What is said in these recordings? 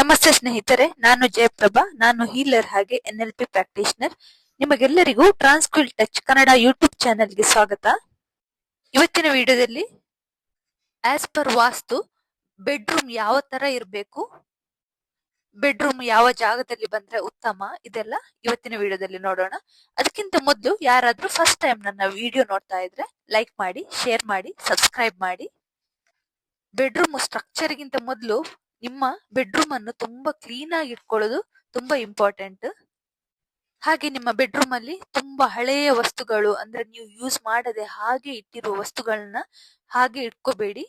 ನಮಸ್ತೆ ಸ್ನೇಹಿತರೆ, ನಾನು ಜಯಪ್ರಭಾ. ನಾನು ಹೀಲರ್ ಹಾಗೆ NLP ಪ್ರಾಕ್ಟೀಷನರ್. ನಿಮಗೆಲ್ಲರಿಗೂ ಟ್ರಾನ್ಸ್ಕ್ವಿಲ್ ಟಚ್ ಕನ್ನಡ ಯೂಟ್ಯೂಬ್ ಚಾನೆಲ್ಗೆ ಸ್ವಾಗತ. ಇವತ್ತಿನ ವಿಡಿಯೋದಲ್ಲಿ ಆಸ್ ಪರ್ ವಾಸ್ತು ಬೆಡ್ರೂಮ್ ಯಾವ ತರ ಇರಬೇಕು, ಬೆಡ್ರೂಮ್ ಯಾವ ಜಾಗದಲ್ಲಿ ಬಂದ್ರೆ ಉತ್ತಮ, ಇದೆಲ್ಲ ಇವತ್ತಿನ ವಿಡಿಯೋದಲ್ಲಿ ನೋಡೋಣ. ಅದಕ್ಕಿಂತ ಮೊದಲು ಯಾರಾದ್ರೂ ಫಸ್ಟ್ ಟೈಮ್ ನನ್ನ ವಿಡಿಯೋ ನೋಡ್ತಾ ಇದ್ರೆ ಲೈಕ್ ಮಾಡಿ, ಶೇರ್ ಮಾಡಿ, ಸಬ್ಸ್ಕ್ರೈಬ್ ಮಾಡಿ. ಬೆಡ್ರೂಮ್ ಸ್ಟ್ರಕ್ಚರ್ ಗಿಂತ ಮೊದಲು ನಿಮ್ಮ ಬೆಡ್ರೂಮ್ ಅನ್ನು ತುಂಬಾ ಕ್ಲೀನ್ ಆಗಿ ಇಟ್ಕೊಳ್ಳೋದು ತುಂಬಾ ಇಂಪಾರ್ಟೆಂಟ್. ಹಾಗೆ ನಿಮ್ಮ ಬೆಡ್ರೂಮ್ ಅಲ್ಲಿ ತುಂಬಾ ಹಳೆಯ ವಸ್ತುಗಳು, ಅಂದ್ರೆ ನೀವು ಯೂಸ್ ಮಾಡದೆ ಹಾಗೆ ಇಟ್ಟಿರುವ ವಸ್ತುಗಳನ್ನ ಹಾಗೆ ಇಟ್ಕೋಬೇಡಿ.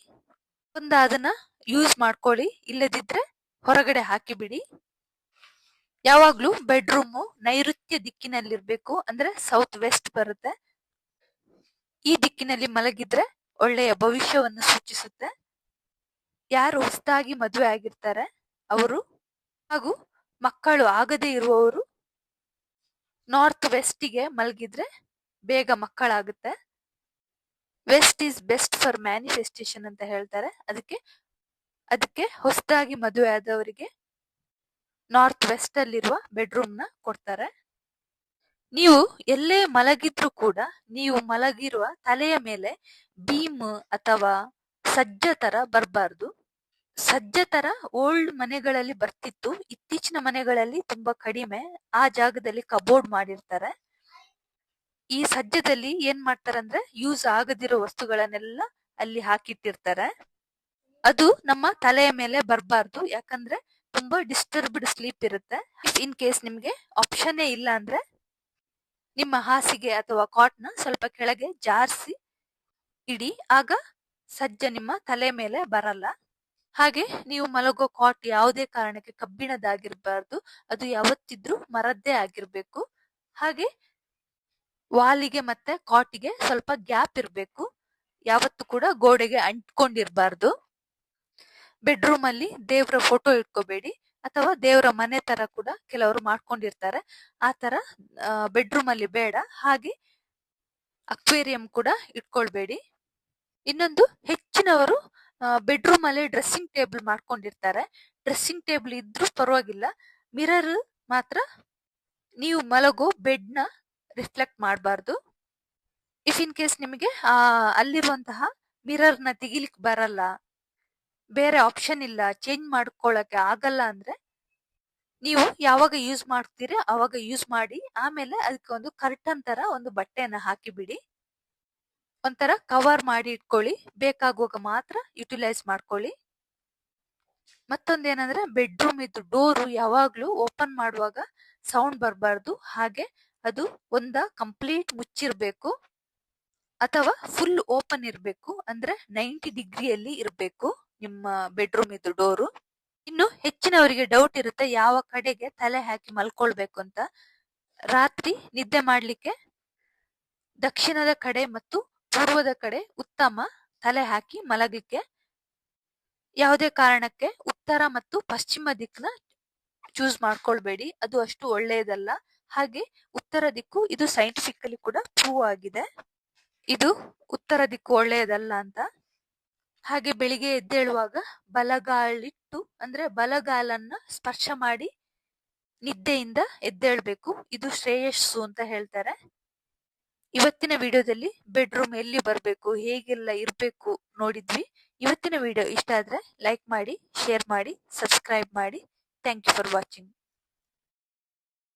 ಅದನ್ನ ಯೂಸ್ ಮಾಡ್ಕೊಳ್ಳಿ, ಇಲ್ಲದಿದ್ರೆ ಹೊರಗಡೆ ಹಾಕಿ ಬಿಡಿ. ಯಾವಾಗ್ಲೂ ಬೆಡ್ರೂಮ್ ನೈಋತ್ಯ ದಿಕ್ಕಿನಲ್ಲಿರ್ಬೇಕು, ಅಂದ್ರೆ ಸೌತ್ ವೆಸ್ಟ್ ಬರುತ್ತೆ. ಈ ದಿಕ್ಕಿನಲ್ಲಿ ಮಲಗಿದ್ರೆ ಒಳ್ಳೆಯ ಭವಿಷ್ಯವನ್ನು ಸೂಚಿಸುತ್ತೆ. ಯಾರು ಹೊಸದಾಗಿ ಮದುವೆ ಆಗಿರ್ತಾರೆ ಅವರು ಹಾಗೂ ಮಕ್ಕಳು ಆಗದೆ ಇರುವವರು ನಾರ್ತ್ ವೆಸ್ಟ್ ಗೆ ಮಲಗಿದ್ರೆ ಬೇಗ ಮಕ್ಕಳಾಗುತ್ತೆ. West is best for manifestation ಅಂತ ಹೇಳ್ತಾರೆ. ಅದಕ್ಕೆ ಹೊಸದಾಗಿ ಮದುವೆ ಆದವರಿಗೆ ನಾರ್ತ್ ವೆಸ್ಟ್ ಅಲ್ಲಿರುವ ಬೆಡ್ರೂಮ್ ನ ಕೊಡ್ತಾರೆ. ನೀವು ಎಲ್ಲೇ ಮಲಗಿದ್ರು ಕೂಡ ನೀವು ಮಲಗಿರುವ ತಲೆಯ ಮೇಲೆ ಬೀಮ್ ಅಥವಾ ಸಜ್ಜ ತರ ಬರಬಾರ್ದು. ಸಜ್ಜ ತರ ಓಲ್ಡ್ ಮನೆಗಳಲ್ಲಿ ಬರ್ತಿತ್ತು, ಇತ್ತೀಚಿನ ಮನೆಗಳಲ್ಲಿ ತುಂಬಾ ಕಡಿಮೆ. ಆ ಜಾಗದಲ್ಲಿ ಕಬೋರ್ಡ್ ಮಾಡಿರ್ತಾರೆ. ಈ ಸಜ್ಜದಲ್ಲಿ ಏನ್ ಮಾಡ್ತಾರೆ ಅಂದ್ರೆ ಯೂಸ್ ಆಗದಿರೋ ವಸ್ತುಗಳನ್ನೆಲ್ಲ ಅಲ್ಲಿ ಹಾಕಿಟ್ಟಿರ್ತಾರೆ. ಅದು ನಮ್ಮ ತಲೆಯ ಮೇಲೆ ಬರಬಾರ್ದು, ಯಾಕಂದ್ರೆ ತುಂಬಾ ಡಿಸ್ಟರ್ಬ್ಡ್ ಸ್ಲೀಪ್ ಇರುತ್ತೆ. ಇನ್ ಕೇಸ್ ನಿಮ್ಗೆ ಆಪ್ಷನ್ನೇ ಇಲ್ಲ ಅಂದ್ರೆ ನಿಮ್ಮ ಹಾಸಿಗೆ ಅಥವಾ ಕಾಟ್ ನ ಸ್ವಲ್ಪ ಕೆಳಗೆ ಜಾರಿಸಿ ಇಡಿ, ಆಗ ಸಜ್ಜ ನಿಮ್ಮ ತಲೆ ಮೇಲೆ ಬರಲ್ಲ. ಹಾಗೆ ನೀವು ಮಲಗೋ ಕಾಟ್ ಯಾವುದೇ ಕಾರಣಕ್ಕೆ ಕಬ್ಬಿಣದಾಗಿರ್ಬಾರ್ದು, ಅದು ಯಾವತ್ತಿದ್ರೂ ಮರದ್ದೇ ಆಗಿರ್ಬೇಕು. ಹಾಗೆ ವಾಲಿಗೆ ಮತ್ತೆ ಕಾಟಿಗೆ ಸ್ವಲ್ಪ ಗ್ಯಾಪ್ ಇರಬೇಕು, ಯಾವತ್ತು ಕೂಡ ಗೋಡೆಗೆ ಅಂಟ್ಕೊಂಡಿರ್ಬಾರ್ದು. ಬೆಡ್ರೂಮ್ ಅಲ್ಲಿ ದೇವರ ಫೋಟೋ ಇಟ್ಕೋಬೇಡಿ, ಅಥವಾ ದೇವರ ಮನೆ ತರ ಕೂಡ ಕೆಲವರು ಮಾಡ್ಕೊಂಡಿರ್ತಾರೆ. ಆ ತರ ಬೆಡ್ರೂಮ್ ಅಲ್ಲಿ ಬೇಡ. ಹಾಗೆ ಅಕ್ವೇರಿಯಂ ಕೂಡ ಇಟ್ಕೊಳ್ಬೇಡಿ. ಇನ್ನೊಂದು, ಹೆಚ್ಚಿನವರು ಬೆಡ್ರೂಮ್ ಅಲ್ಲಿ ಡ್ರೆಸ್ಸಿಂಗ್ ಟೇಬಲ್ ಮಾಡ್ಕೊಂಡಿರ್ತಾರೆ. ಡ್ರೆಸ್ಸಿಂಗ್ ಟೇಬಲ್ ಇದ್ರೂ ಪರವಾಗಿಲ್ಲ, ಮಿರರ್ ಮಾತ್ರ ನೀವು ಮಲಗೋ ಬೆಡ್ ನ ರಿಫ್ಲೆಕ್ಟ್ ಮಾಡಬಾರ್ದು. ಇಫ್ ಇನ್ ಕೇಸ್ ನಿಮಗೆ ಅಲ್ಲಿರುವಂತಹ ಮಿರರ್ ನ ತೆಗಿಲಿಕ್ಕೆ ಬರಲ್ಲ, ಬೇರೆ ಆಪ್ಷನ್ ಇಲ್ಲ, ಚೇಂಜ್ ಮಾಡ್ಕೊಳಕ್ಕೆ ಆಗಲ್ಲ ಅಂದ್ರೆ ನೀವು ಯಾವಾಗ ಯೂಸ್ ಮಾಡ್ತೀರಿ ಅವಾಗ ಯೂಸ್ ಮಾಡಿ. ಆಮೇಲೆ ಅದಕ್ಕೆ ಒಂದು ಕರ್ಟನ್ ತರ ಒಂದು ಬಟ್ಟೆಯನ್ನ ಹಾಕಿ ಬಿಡಿ, ಒಂಥರ ಕವರ್ ಮಾಡಿ ಇಟ್ಕೊಳ್ಳಿ. ಬೇಕಾಗುವಾಗ ಮಾತ್ರ ಯುಟಿಲೈಸ್ ಮಾಡ್ಕೊಳ್ಳಿ. ಮತ್ತೊಂದೇನಂದ್ರೆ ಬೆಡ್ರೂಮ್ ಇದ್ದು ಡೋರು ಯಾವಾಗ್ಲೂ ಓಪನ್ ಮಾಡುವಾಗ ಸೌಂಡ್ ಬರಬಾರ್ದು. ಹಾಗೆ ಅದು ಕಂಪ್ಲೀಟ್ ಮುಚ್ಚಿರ್ಬೇಕು ಅಥವಾ ಫುಲ್ ಓಪನ್ ಇರ್ಬೇಕು, ಅಂದ್ರೆ 90 ಡಿಗ್ರಿಯಲ್ಲಿ ಇರ್ಬೇಕು ನಿಮ್ಮ ಬೆಡ್ರೂಮ್ ಇದ್ದು ಡೋರು. ಇನ್ನು ಹೆಚ್ಚಿನವರಿಗೆ ಡೌಟ್ ಇರುತ್ತೆ ಯಾವ ಕಡೆಗೆ ತಲೆ ಹಾಕಿ ಮಲ್ಕೊಳ್ಬೇಕು ಅಂತ. ರಾತ್ರಿ ನಿದ್ದೆ ಮಾಡ್ಲಿಕ್ಕೆ ದಕ್ಷಿಣದ ಕಡೆ ಮತ್ತು ಪೂರ್ವದ ಕಡೆ ಉತ್ತಮ ತಲೆ ಹಾಕಿ ಮಲಗಲಿಕ್ಕೆ. ಯಾವುದೇ ಕಾರಣಕ್ಕೆ ಉತ್ತರ ಮತ್ತು ಪಶ್ಚಿಮ ದಿಕ್ಕನ್ನ ಚೂಸ್ ಮಾಡ್ಕೊಳ್ಬೇಡಿ, ಅದು ಅಷ್ಟು ಒಳ್ಳೆಯದಲ್ಲ. ಹಾಗೆ ಉತ್ತರ ದಿಕ್ಕು ಇದು ಸೈಂಟಿಫಿಕಲಿ ಕೂಡ ಪ್ರೂವ್ ಆಗಿದೆ, ಇದು ಉತ್ತರ ದಿಕ್ಕು ಒಳ್ಳೆಯದಲ್ಲ ಅಂತ. ಹಾಗೆ ಬೆಳಿಗ್ಗೆ ಎದ್ದೇಳುವಾಗ ಬಲಗಾಲಿಟ್ಟು, ಅಂದ್ರೆ ಬಲಗಾಲನ್ನ ಸ್ಪರ್ಶ ಮಾಡಿ ನಿದ್ದೆಯಿಂದ ಎದ್ದೇಳ್ಬೇಕು, ಇದು ಶ್ರೇಯಸ್ಸು ಅಂತ ಹೇಳ್ತಾರೆ. ಇವತ್ತಿನ ವಿಡಿಯೋದಲ್ಲಿ ಬೆಡ್ರೂಮ್ ಎಲ್ಲಿ ಬರಬೇಕು, ಹೇಗೆಲ್ಲ ಇರಬೇಕು ನೋಡಿದ್ವಿ. ಇವತ್ತಿನ ವಿಡಿಯೋ ಇಷ್ಟ ಆದ್ರೆ ಲೈಕ್ ಮಾಡಿ, ಶೇರ್ ಮಾಡಿ, ಸಬ್ಸ್ಕ್ರೈಬ್ ಮಾಡಿ. Thank you for watching.